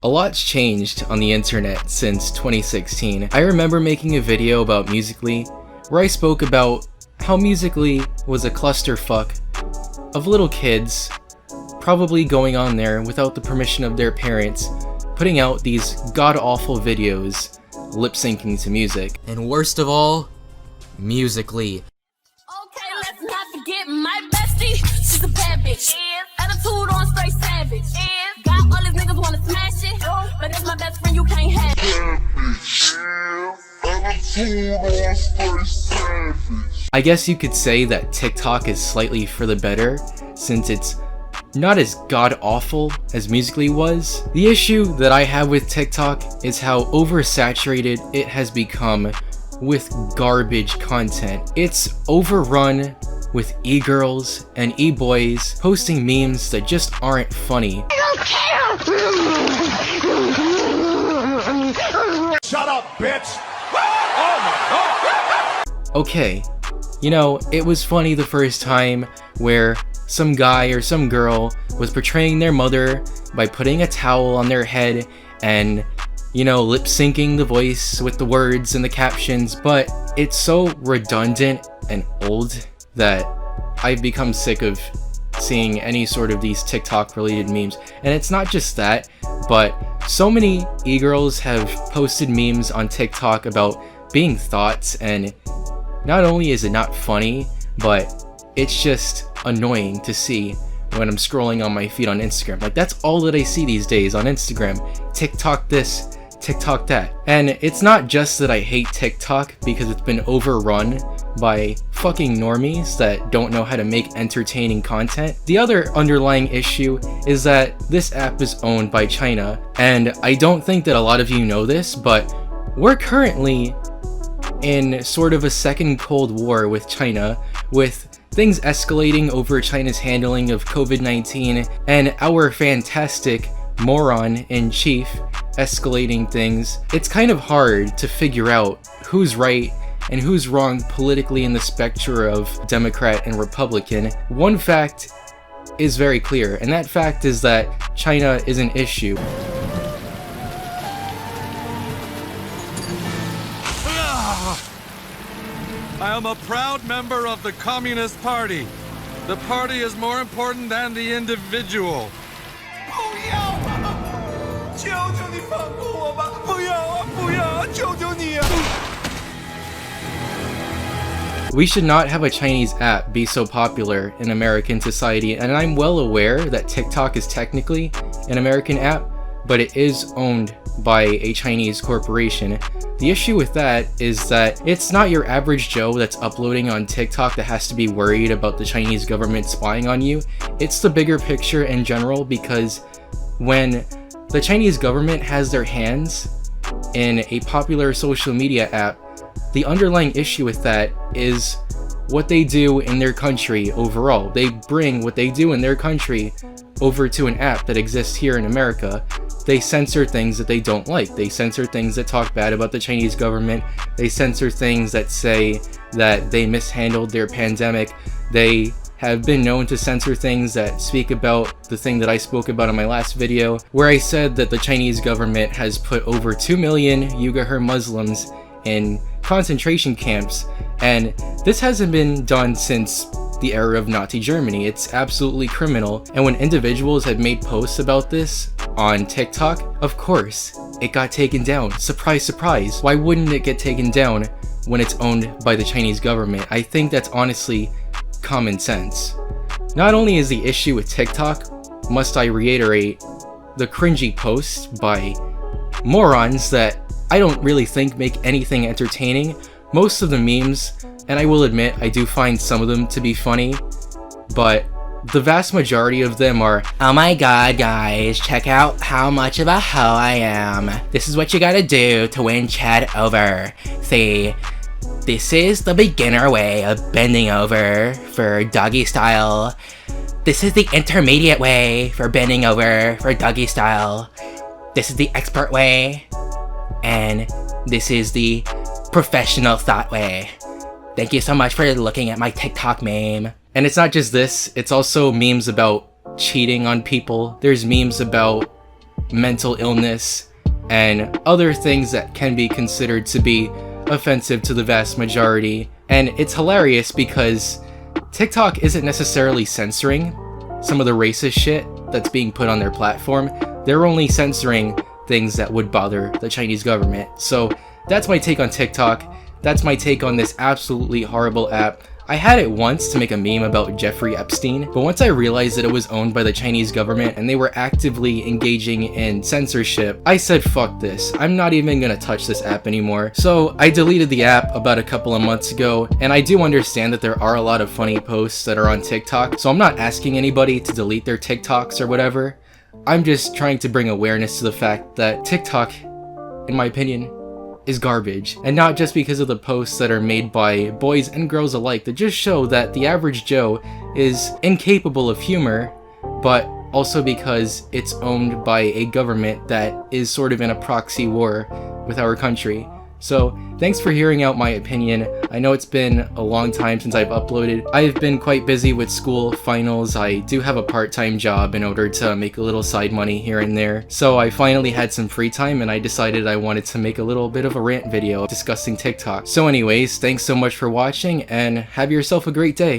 A lot's changed on the internet since 2016. I remember making a video about Musical.ly where I spoke about how Musical.ly was a clusterfuck of little kids probably going on there without the permission of their parents, putting out these god-awful videos lip-syncing to music. And worst of all, Musical.ly. Okay, let's not forget my bestie. She's a bad bitch. Attitude on straight savage. Got all these niggas wanna smash it, but it's my best friend, you can't have it. I guess you could say that TikTok is slightly for the better, since it's not as god-awful as Musical.ly was. The issue that I have with TikTok is how oversaturated it has become with garbage content. It's overrun with e-girls and e-boys posting memes that just aren't funny. I don't care! Shut up, bitch! Oh my god! Okay, you know, it was funny the first time where some guy or some girl was portraying their mother by putting a towel on their head and, you know, lip syncing the voice with the words and the captions, but it's so redundant and old that I've become sick of seeing any sort of these TikTok related memes. And it's not just that, but so many e-girls have posted memes on TikTok about being thoughts, and not only is it not funny, but it's just annoying to see when I'm scrolling on my feed on Instagram. Like, that's all that I see these days on Instagram. TikTok this, TikTok that. And it's not just that I hate TikTok because it's been overrun by fucking normies that don't know how to make entertaining content. The other underlying issue is that this app is owned by China, and I don't think that a lot of you know this, but we're currently in sort of a second Cold War with China, with things escalating over China's handling of COVID-19 and our fantastic moron-in-chief escalating things. It's kind of hard to figure out who's right and who's wrong politically in the spectrum of Democrat and Republican. One fact is very clear, and that fact is that China is an issue. I am a proud member of the Communist Party. The party is more important than the individual. We should not have a Chinese app be so popular in American society, and I'm well aware that TikTok is technically an American app, but it is owned by a Chinese corporation. The issue with that is that it's not your average Joe that's uploading on TikTok that has to be worried about the Chinese government spying on you. It's the bigger picture in general, because when the Chinese government has their hands in a popular social media app, the underlying issue with that is what they do in their country overall. They bring what they do in their country over to an app that exists here in America. They censor things that they don't like. They censor things that talk bad about the Chinese government. They censor things that say that they mishandled their pandemic. They have been known to censor things that speak about the thing that I spoke about in my last video, where I said that the Chinese government has put over 2 million Uyghur Muslims in concentration camps, and this hasn't been done since the era of Nazi Germany. It's absolutely criminal, and when individuals had made posts about this on TikTok, of course, it got taken down. Surprise, surprise. Why wouldn't it get taken down when it's owned by the Chinese government? I think that's honestly common sense. Not only is the issue with TikTok, must I reiterate, the cringy posts by morons that I don't really think make anything entertaining. Most of the memes, and I will admit I do find some of them to be funny, but the vast majority of them are, "Oh my god guys, check out how much of a hoe I am. This is what you gotta do to win Chad over. See, this is the beginner way of bending over for doggy style. This is the intermediate way for bending over for doggy style. This is the expert way. And this is the professional thought way. Thank you so much for looking at my TikTok meme." And it's not just this, it's also memes about cheating on people. There's memes about mental illness and other things that can be considered to be offensive to the vast majority. And it's hilarious because TikTok isn't necessarily censoring some of the racist shit that's being put on their platform. They're only censoring things that would bother the Chinese government. So that's my take on TikTok. That's my take on this absolutely horrible app. I had it once to make a meme about Jeffrey Epstein, but once I realized that it was owned by the Chinese government and they were actively engaging in censorship, I said fuck this. I'm not even gonna touch this app anymore. So I deleted the app about a couple of months ago, and I do understand that there are a lot of funny posts that are on TikTok, so I'm not asking anybody to delete their TikToks or whatever. I'm just trying to bring awareness to the fact that TikTok, in my opinion, is garbage. And not just because of the posts that are made by boys and girls alike that just show that the average Joe is incapable of humor, but also because it's owned by a government that is sort of in a proxy war with our country. So thanks for hearing out my opinion. I know it's been a long time since I've uploaded. I've been quite busy with school, finals. I do have a part-time job in order to make a little side money here and there. So I finally had some free time and I decided I wanted to make a little bit of a rant video discussing TikTok. So anyways, thanks so much for watching and have yourself a great day.